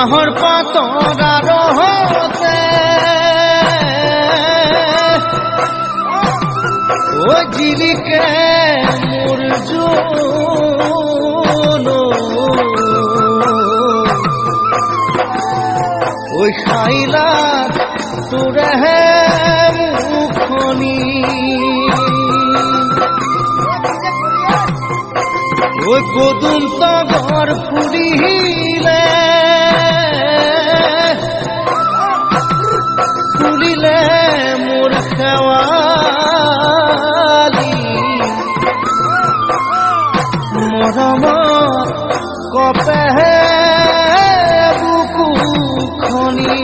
বাঁহৰ পাতৰ আৰহতে ও জিলিকে মোৰ জোন ঐ খাইলা তোৰেহে মুখনি ঐ পদুম তগৰ ফুলিলে ফুলিলে মোৰ শেৱালি মৰমত কপেহে বুকুখনি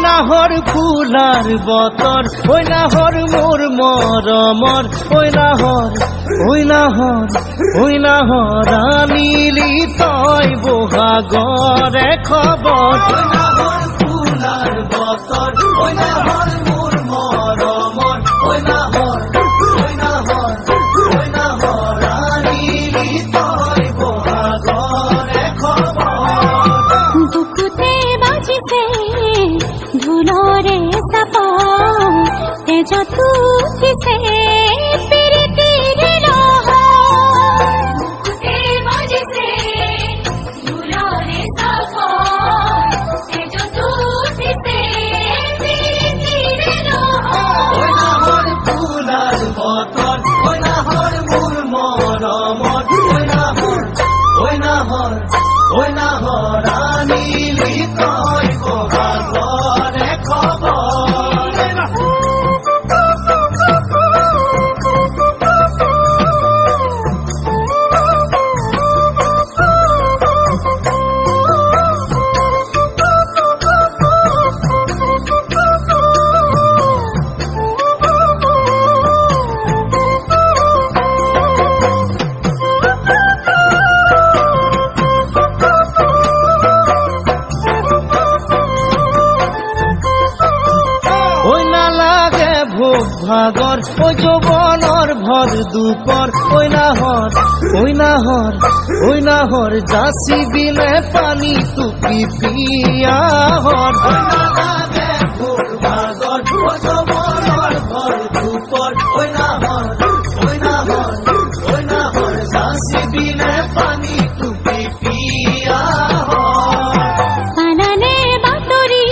নাহৰ ফুলাৰ বতৰ ঐ নাহৰ মোৰ মৰমৰ ঐ নাহৰ আনিলি তই বহাগৰে খবৰ নাহৰ ফুলাৰ বতৰ ঐ নাহৰ মোৰ মৰমৰ ঐ নাহৰ আনিলি তই বহাগৰে খবৰ বুকুতে বাজিছে ধুলৰে চাপা তেজত উঠিছে প্ৰীতিৰ লহৰ বুকুতে বাজিছে ধুলৰে চাপা তেজত উঠিছে প্ৰীতিৰ লহৰ ঐ নাহৰ ফুলাৰ বতৰ ঐ নাহৰ মোৰ মৰমৰ ঐ নাহৰ আনিলি তই বহাগৰে খবৰ ভাগৰ ঐ যৌৱনৰ ভৰ দুপৰ ঐ নাহৰ যাচি বিনে পানী টুপি পিয়াহৰ ভাগৰ ঐ যৌৱনৰ ভৰ দুপৰ ঐ নাহৰ যাচি বিনে পানী টুপি পিয়াহৰ পানানে বাতৰি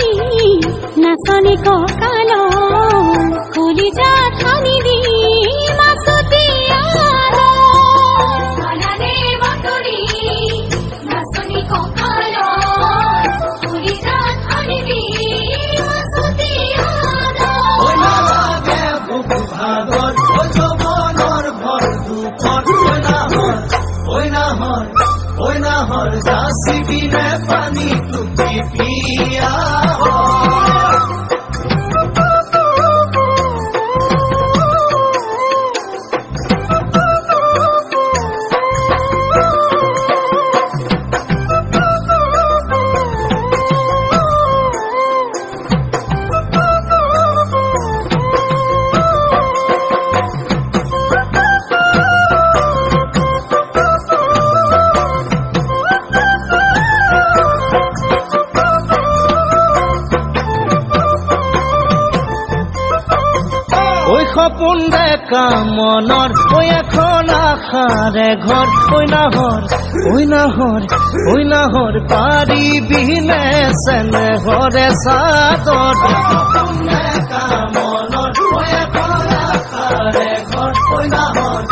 নাচনি কঁকাল কলিজা ঠানিবি মাছতি আনানে বাতৰি নাচনি কঁকাল কলিজা ঠানিবি মাছতি ঐ নালাগে ভোক ভাগৰ ঐ যৌৱনৰ ভৰ দুপৰ ঐ নাহৰ যাচি বিনে পানী টুপি পিয়াহৰ সপোন দেখা মনৰ ঐ এখন আশাৰে ঘৰ ঐ নাহৰ পাৰিবিনে চেনেহৰে চাদৰ সপোন দেখা মনৰ ঐ এখন আশাৰে ঘৰ ঐ নাহৰ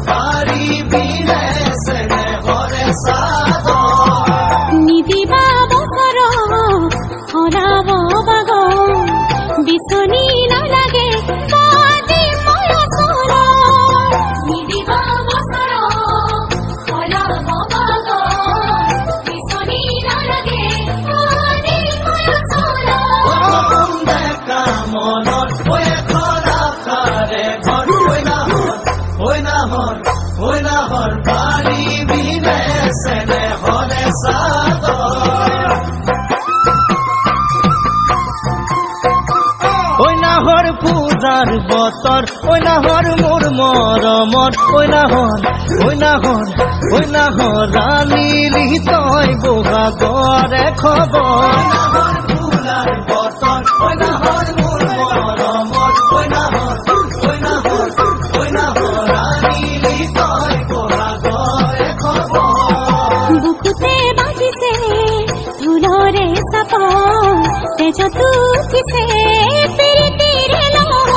পাৰিবিনে চেনেহৰে চাদৰ নিদিবা বছৰ হৰাব বাগ বিচনী নালাগে বাদি ময়া সৰ নিদিবা বছৰ ফুলাৰ বতৰ ঐ নাহৰ মোৰ মৰমৰ ঐ নাহৰ ৰাণীলি তই বহাগৰে খবৰ নাহৰ ফুলাৰ বতৰ ঐ নাহৰ মোৰ মৰমৰ ঐ নাহৰ ৰাণীলি তই বহাগৰে খবৰ বুকুতে বাজিছে ধুলৰে চাপ তেজত উঠিছে প্ৰীতিৰে লহ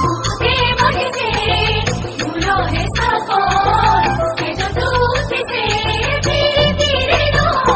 বুকুতে বাজিছে ধুলৰে চাপ তেজত উঠিছে প্ৰীতিৰে লহ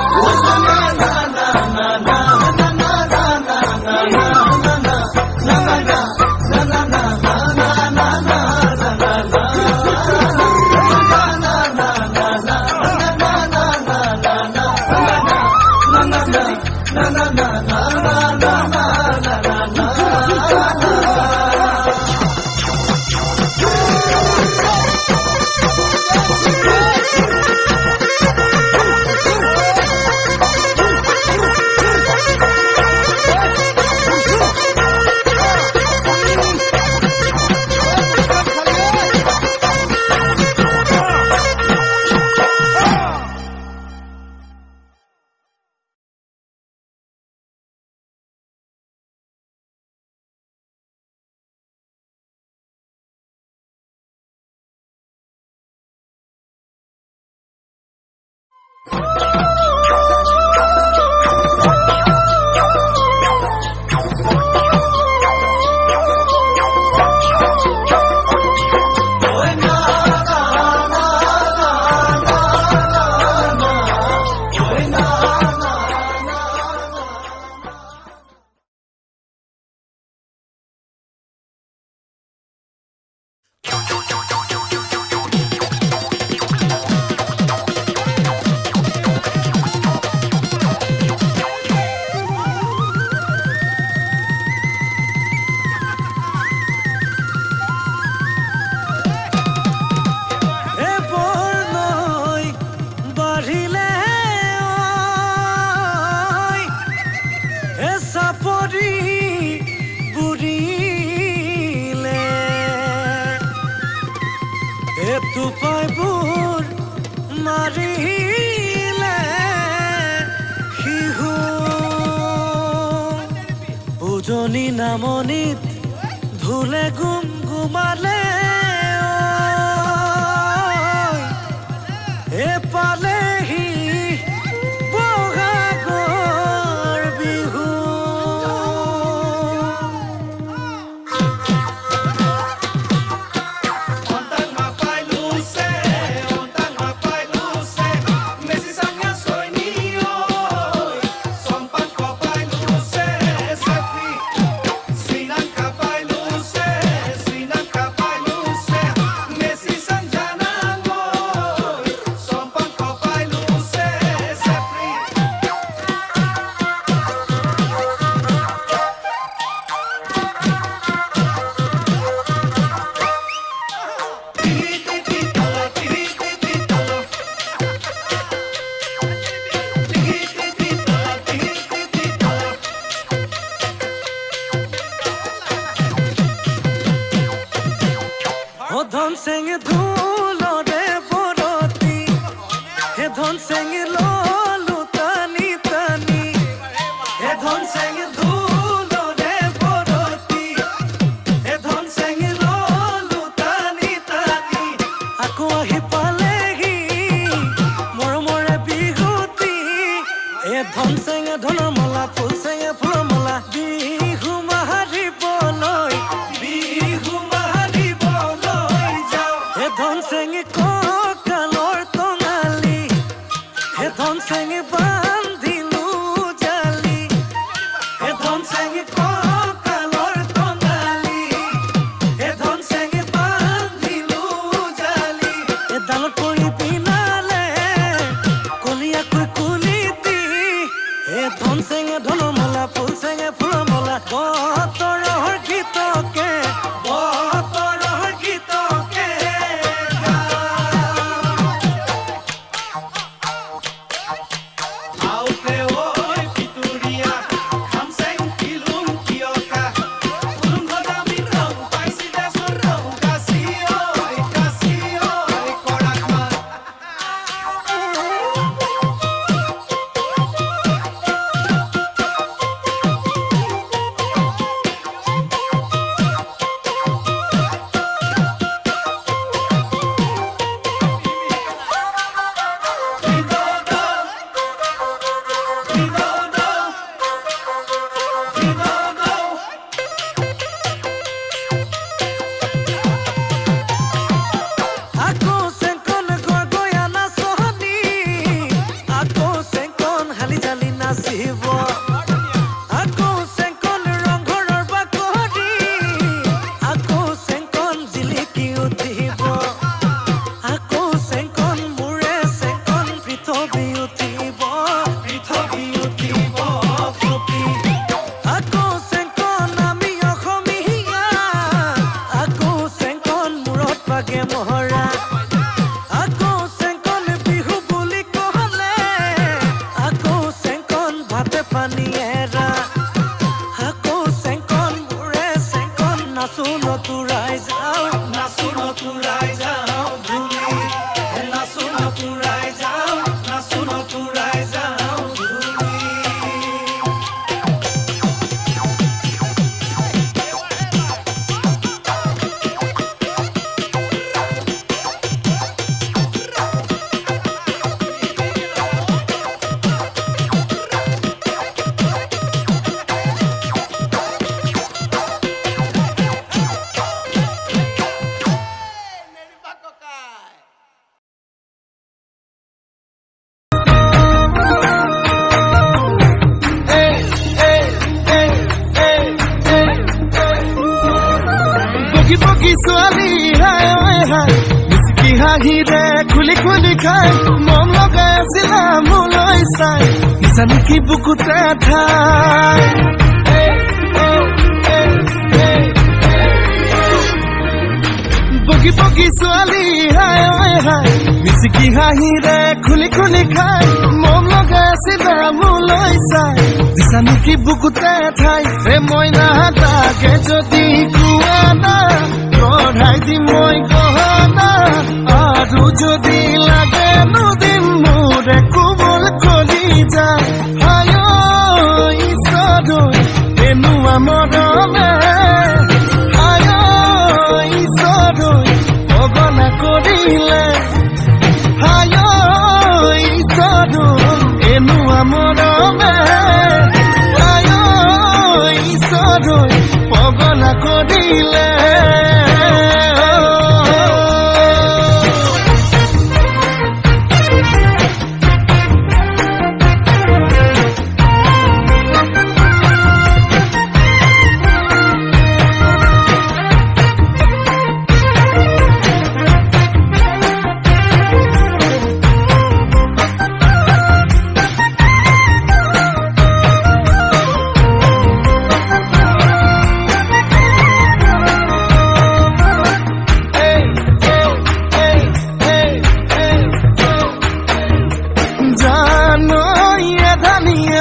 উজনি নামনিত ধুলে গুমগুমালে পালেহি বহাগৰ বিহু ধন চেঙে ধুলৰে বৰতি হে ধন চেঙে ললো টানি টানি হে ধন চেঙে ধুলৰে বৰতি হে ধন চেঙে ললো টানি টানি আকৌ আহি পালেহি মৰমৰে বিহুতি হে ধন চেঙে ধনৰ মালা ফুল চেঙে ফুলৰ মালা বিহু মাৰিবলৈ ধন চেঙে কঁকালৰ টঙালি হে ধন চেঙে বান্ধিলো জালি হে ধন চেঙে কঁকালৰ টঙালি হে ধন চেঙে বান্ধিলো জালি ডালত পৰি পিনালে কলিয়াকৈ কুলিতি হে ধন চেঙে ধনৰ মালা ফুল চেঙে ফুলৰ মালা বতৰৰ গীতকে জালি জালি নাচিব আকৌ চেংকন ৰংঘৰৰ বাকৰি আকৌ চেংকন জিলিকি উঠিব আকৌ চেংকন মুৰে চেংকন পৃথিৱী উঠিব কপি আকৌ চেংকন আমি অসমীয়া আকৌ চেংকন মূৰত পাগে মহৰা আকৌ চেংকন বিহু বুলি কহলে আকৌ চেংকন ভাতে পানী এৰা আকৌ চেংকন মুৰে চেংকন নাচো নতুৰাই যাওঁ ধুলি নাচো নতুৰাই যাওঁ ধুলি বগি বগি ছোৱালী হায় হায় মিচকি হাঁহিৰে খুলি খুলি খাই মন লগাই আছিলা মোলৈ চাই জানি কি বুকুতে ঠাই বগি বগি ছোৱালী হায় হায় মিচকি হাঁহিৰে খুলি খুলি খাই মন লগাই আছিলা মোলৈ চাই জানি কি বুকুতে ঠাই মই নাথাকে যদি কোৱা না কঢ়াই দি মই গহনা আৰু যদি লাগে নদিন মোৰে কোমল কলি যায় হায় ঈশ্বৰ এনেকুৱা মৰমে হায় ঈশ্বৰ পগলা কৰিলে হায় ঈশ্বৰ এনেকুৱা মৰমে হায় ঈশ্বৰ পগলা কৰিলে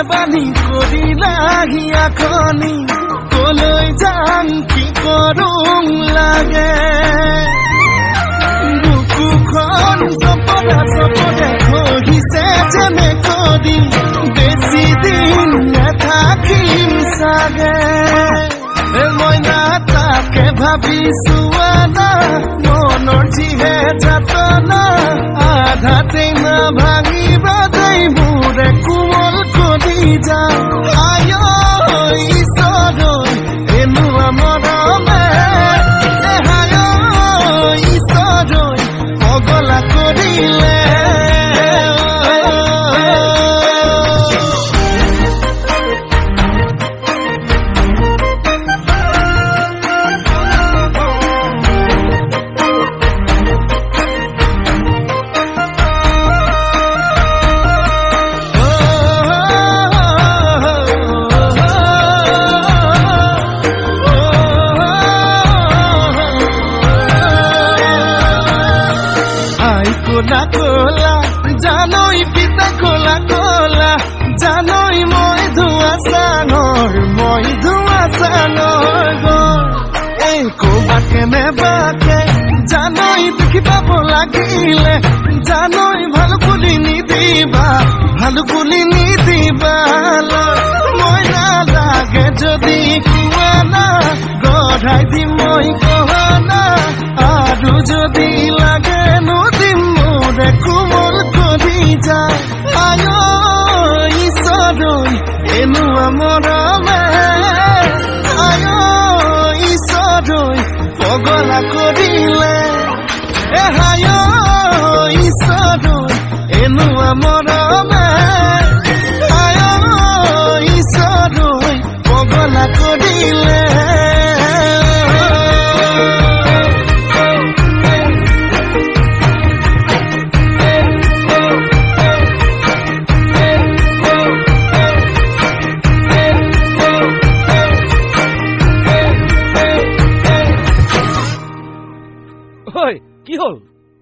বানি কৰিলাহি আখনি কলৈ যাম কি কৰোঁ লাগে বুকুখন চপলা চপলে খহিছে যেনে কৰি বেছি দিন নাথাকিম চাগে মই নাথাকে ভাবিছো আনা মনৰ যিহে যাতনা আধাতে না ভাঙিব দেই মোৰে কোমল কৰি যায় আয় ঈশ্বৰ এনেকুৱা মৰমে হায় ঈশ্বৰ পগলা কৰিলে কোলা কোলা জানই পিতা কোলা কোলা জানই মই ধোৱা চাঙৰ গৰ এই ক'বাকে নেবাকে জানই দেখি পাব লাগিলে জানই ভাল বুলি নিদিবা মই নালাগে যদি কোৱা না গঢ়াই দিম মই গহনা আৰু যদি লাগে নদিম মোৰে কোমল কৰি যায় আয় ঈশ্বৰ এনেকুৱা মৰমে আয় ঈশ্বৰ পগলা কৰিলে হায় ঈশ্বৰ এনেকুৱা মৰমে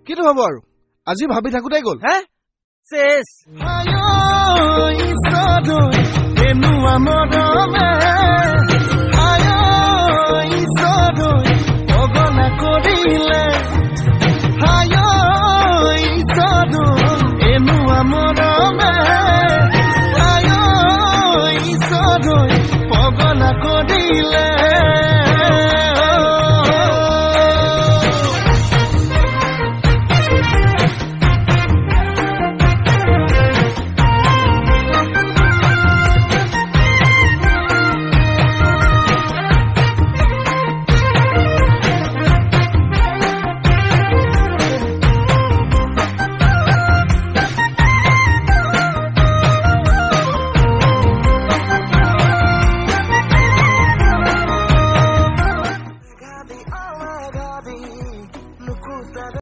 কিটো হ'ব আৰু আজি ভাবি থাকোঁতে গ'ল হে চেছ এনুৱা মৰমে পগলা কৰিলে এনুৱা মৰমে পগলা কৰিলে